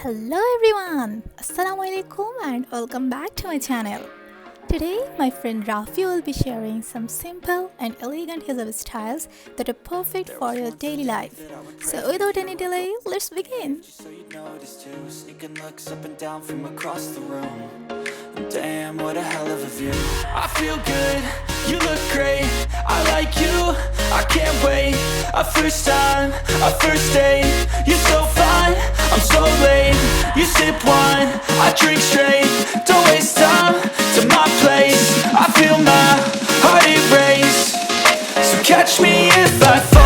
Hello everyone, Assalamu alaikum and welcome back to my channel. Today my friend Rafi will be sharing some simple and elegant hijab styles that are perfect for your daily life. So without any delay, let's begin. Damn, what a hell of a view. I feel good, you look great, I like you, I can't wait. A first time, a first date, you're so fine, I'm so late. You sip wine, I drink straight, don't waste time to my place. I feel my heart erase, so catch me if I fall.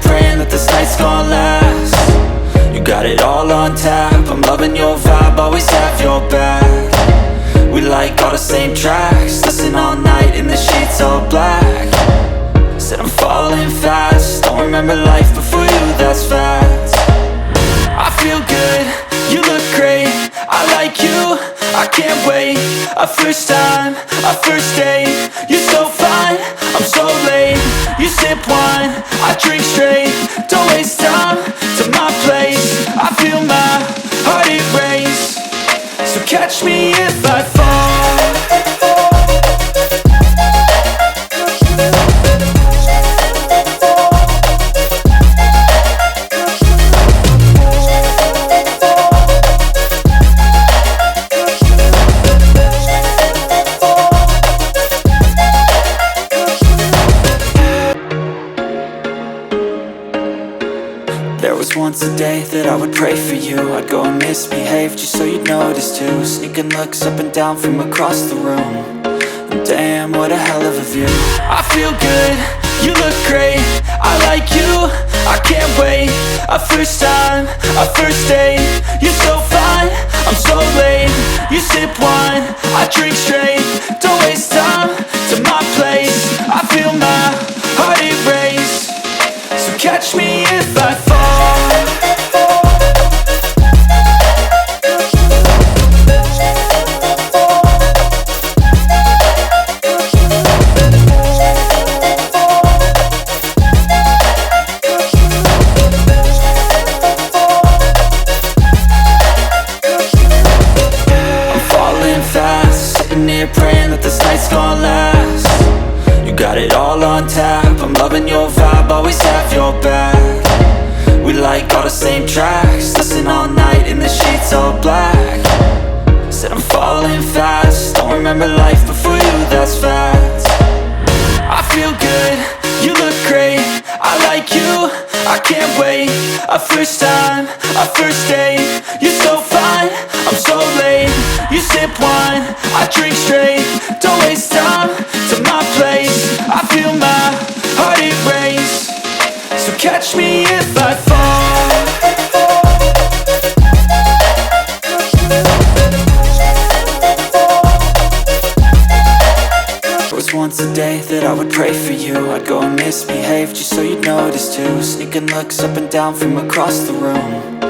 Praying that this night's gonna last. You got it all on tap, I'm loving your vibe, always have your back. We like all the same tracks, listen all night in the sheets all black. Said I'm falling fast, don't remember life before you, that's fact. I feel good, you look great, I like you, I can't wait. A first time, a first date, you're so fine, I'm so late. You sip wine, I drink straight, don't waste time to my place. I feel my heart erase, so catch me if I fall. There was once a day that I would pray for you. I'd go and misbehave just so you'd notice too. Sneaking looks up and down from across the room. Damn, what a hell of a view. I feel good, you look great, I like you, I can't wait. A first time, a first date, you're so fine, I'm so late. You sip wine, I drink straight, don't waste time to my place. I feel my heart erase, so catch me if I fall. Praying that this night's gonna last. You got it all on tap, I'm loving your vibe, always have your back. We like all the same tracks, listen all night in the sheets all black. Said I'm falling fast, don't remember life before you, that's fact. I feel good, you look great, I like you, I can't wait. A first time, a first date, you're so fine, I'm so late. You sip wine, I drink straight, don't waste time to my place. I feel my heart erase, so catch me if I fall. There was once a day that I would pray for you. I'd go and misbehave just so you'd notice too. Sneaking looks up and down from across the room.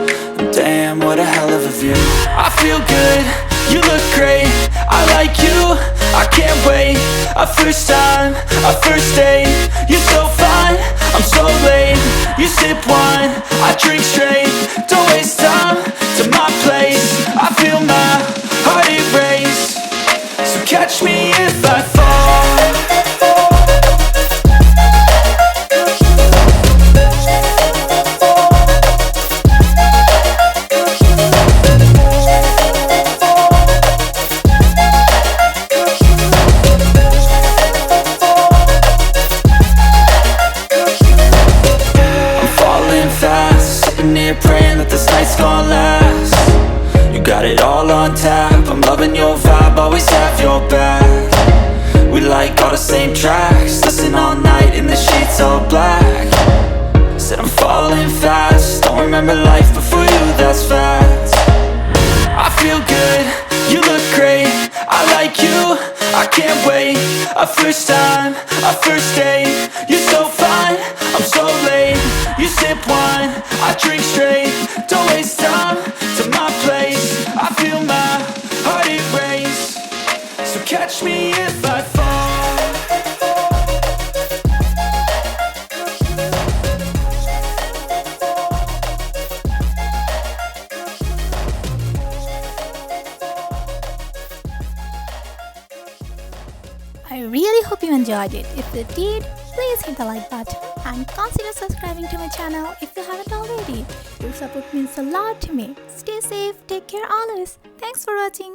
Damn, what a hell of a view. I feel good, you look great, I like you, I can't wait. A first time, a first date, you're so fine, I'm so late. You sip wine, I drink straight, don't waste time to my place. I feel my heart erase, so catch me if I fall. Praying that this night's gonna last. You got it all on tap, I'm loving your vibe, always have your back. We like all the same tracks, listen all night in the sheets all black. Said I'm falling fast, don't remember life before you, that's fact. I feel good, you look great, I like you, I can't wait. A first time, a first date, catch me if I fall. I really hope you enjoyed it. If you did, please hit the like button and consider subscribing to my channel if you haven't already. Your support means a lot to me. Stay safe, take care always. Thanks for watching.